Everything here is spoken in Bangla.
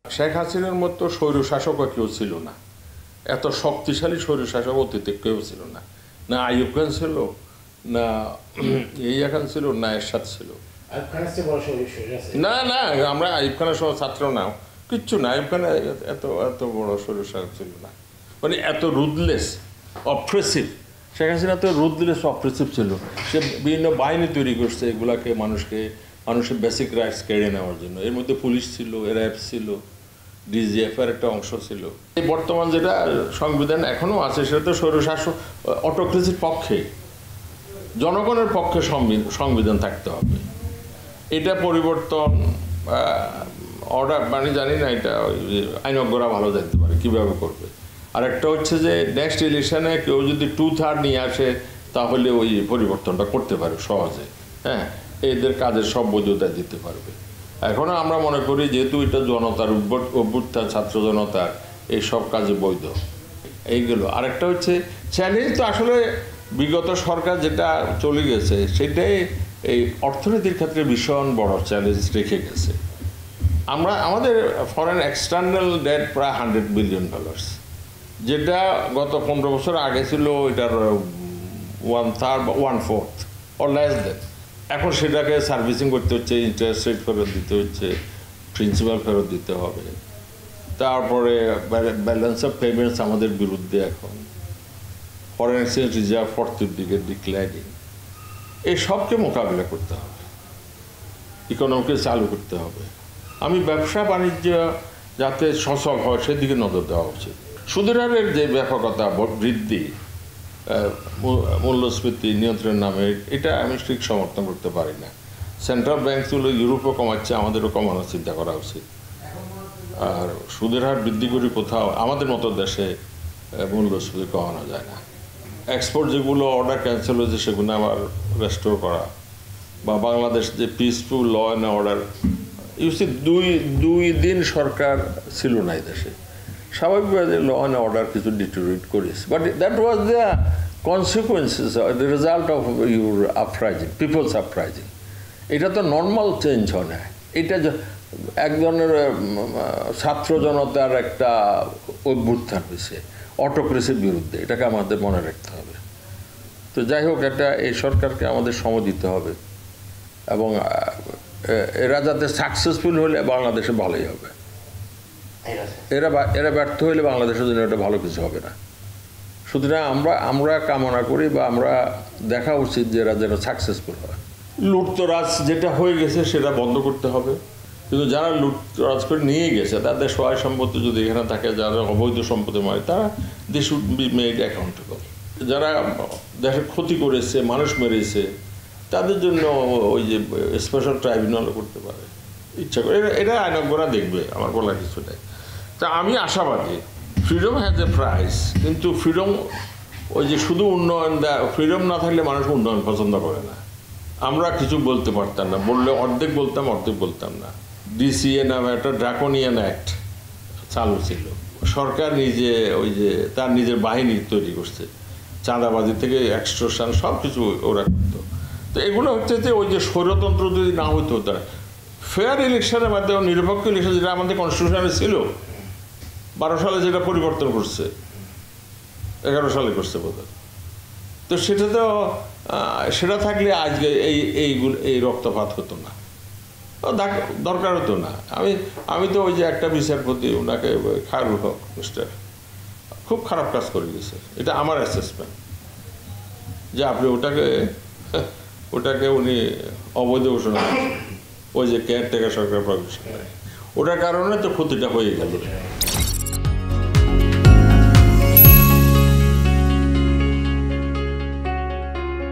শেখ হাসিনার মতো স্বৈরশাসক কেউ ছিল না, এত শক্তিশালী স্বৈরশাসক অতীতে কেউ ছিল না। না আইয়ুব খান ছিল, না ইয়াহিয়া খান ছিল, না এরশাদ ছিল। না না, আমরা আইয়ুব খানের সহ ছাত্র না, কিচ্ছু না। আইয়ুব খান এত এত বড় স্বৈরশাসক ছিল না, মানে এত রুদলেস অপ্রেসিভ। শেখ হাসিনা তো রুদলেস অপ্রেসিভ ছিল। সে বিভিন্ন বাহিনী তৈরি করছে এগুলাকে মানুষের বেসিক রাইটস কেড়ে নেওয়ার জন্য। এর মধ্যে পুলিশ ছিল, র্যাব ছিল, ডিজিএফ এর একটা অংশ ছিল। এই বর্তমান যেটা সংবিধান এখনো আছে সেটা তো স্বৈরশাসক অটোক্রেসির পক্ষে, জনগণের পক্ষে সংবিধান থাকতে হবে। এটা পরিবর্তন অর্ডার মানে জানি না, এটা আইনজ্ঞরা ভালো জানতে পারে কীভাবে করবে। আর একটা হচ্ছে যে নেক্সট ইলেকশনে কেউ যদি 2/3 নিয়ে আসে তাহলে ওই পরিবর্তনটা করতে পারে সহজে। হ্যাঁ, এদের কাজের সব বৈধতা দিতে পারবে। এখনও আমরা মনে করি যেহেতু এটা জনতার অভ্যুত্থান, ছাত্র জনতার, এই সব কাজে বৈধ এইগুলো। আরেকটা হচ্ছে চ্যালেঞ্জ তো আসলে বিগত সরকার যেটা চলে গেছে সেটাই এই অর্থনীতির ক্ষেত্রে ভীষণ বড় চ্যালেঞ্জ রেখে গেছে। আমাদের ফরেন এক্সটার্নাল ডেট প্রায় $100 বিলিয়ন, যেটা গত 15 বছর আগে ছিল এটার 1/3 বা 1/4 or less than। এখন সেটাকে সার্ভিসিং করতে হচ্ছে, ইন্টারেস্ট রেট ফেরত দিতে হচ্ছে, প্রিন্সিপাল ফেরত দিতে হবে। তারপরে ব্যালেন্স অফ পেমেন্টস আমাদের বিরুদ্ধে এখন, ফরেন এক্সচেঞ্জ রিজার্ভ 40 দিকে ডিক্লাইনিং। এই সবকে মোকাবিলা করতে হবে, ইকোনমিকে চালু করতে হবে। আমি ব্যবসা বাণিজ্য যাতে সচল হয় সেদিকে নজর দেওয়া উচিত। সুদের হারের যে ব্যাপকতা বৃদ্ধি, মূল্যস্ফীতি নিয়ন্ত্রণের নামে, এটা আমি ঠিক সমর্থন করতে পারি না। সেন্ট্রাল ব্যাংকগুলো ইউরোপও কমাচ্ছে, আমাদেরও কমানোর চিন্তা করা উচিত। আর সুদের হার বৃদ্ধি করে কোথাও আমাদের মতো দেশে মূল্যস্ফীতি কমানো যায় না। এক্সপোর্ট যেগুলো অর্ডার ক্যান্সেল হয়েছে সেগুলো আবার রেস্টোর করা, বা বাংলাদেশ যে পিসফুল ল অ্যান্ড অর্ডার ইউসি 2 দিন সরকার ছিল না এই দেশে। স্বাভাবিকভাবে ল অ্যান্ড অর্ডার কিছু ডিটোরিয়েট করেছে, but that was the consequences, the result of your uprising, people's uprising. এটা তো নর্মাল চেঞ্জ হয় না, এটা এক ধরনের ছাত্র জনতার একটা অভ্যুত্থান হয়েছে অটোক্রেসির বিরুদ্ধে। এটাকে আমাদের মনে রাখতে হবে। তো যাই হোক, এটা এই সরকারকে আমাদের সময় দিতে হবে, এবং এরা যাতে সাকসেসফুল হলে বাংলাদেশে ভালোই হবে। এরা ব্যর্থ হলে বাংলাদেশের জন্য এটা ভালো কিছু হবে না। সুতরাং আমরা কামনা করি, বা আমরা দেখা উচিত যে এরা যেন সাকসেসফুল হয়। লুটতরাজ যেটা হয়ে গেছে সেটা বন্ধ করতে হবে, কিন্তু যারা লুটতরাজ করে নিয়ে গেছে তাদের সহায় সম্পত্তি যদি এখানে থাকে, যারা অবৈধ সম্পত্তি মারে, তারা they should be made accountable. যারা দেশের ক্ষতি করেছে, মানুষ মেরেছে, তাদের জন্য ওই যে স্পেশাল ট্রাইব্যুনালও করতে পারে ইচ্ছা করে। এটা আইনজ্ঞরা দেখবে, আমার বলার কিছু নেই। তা আমি আশাবাদী। ফ্রিডম হ্যাজ এ প্রাইস, কিন্তু ফ্রিডম ওই যে শুধু উন্নয়ন দেয়, ফ্রিডম না থাকলে মানুষ উন্নয়ন পছন্দ করে না। আমরা কিছু বলতে পারতাম না, বললে অর্ধেক বলতাম, অর্ধেক বলতাম না। ডিসিএ নামে একটা ড্রাকোনিয়ান অ্যাক্ট চালু ছিল। সরকার নিজে ওই যে তার নিজের বাহিনী তৈরি করছে, চাঁদাবাজি থেকে এক্সটর্শন সব কিছু ওরা করতো। তো এগুলো হচ্ছে যে ওই যে স্বৈরতন্ত্র যদি না হইতো, তার ফেয়ার ইলেকশনের মাধ্যমে, নিরপেক্ষ ইলেকশন যেটা আমাদের কনস্টিটিউশনে ছিল 12 সালে, যেটা পরিবর্তন করছে 11 সালে করছে বোধহয়। তো সেটা থাকলে আজকে এই রক্তপাত হতো না, দরকার হতো না। আমি তো ওই যে একটা বিচারপতি, ওনাকে খায়রুল হক মিস্টার, খুব খারাপ কাজ করে গেছে, এটা আমার অ্যাসেসমেন্ট, যে আপনি ওটাকে উনি অবৈধ ঘোষণা করছেন, ওই যে কেয়ারটেকার সরকার প্রবেশ করে, ওটার কারণে তো ক্ষতিটা হয়ে গেল।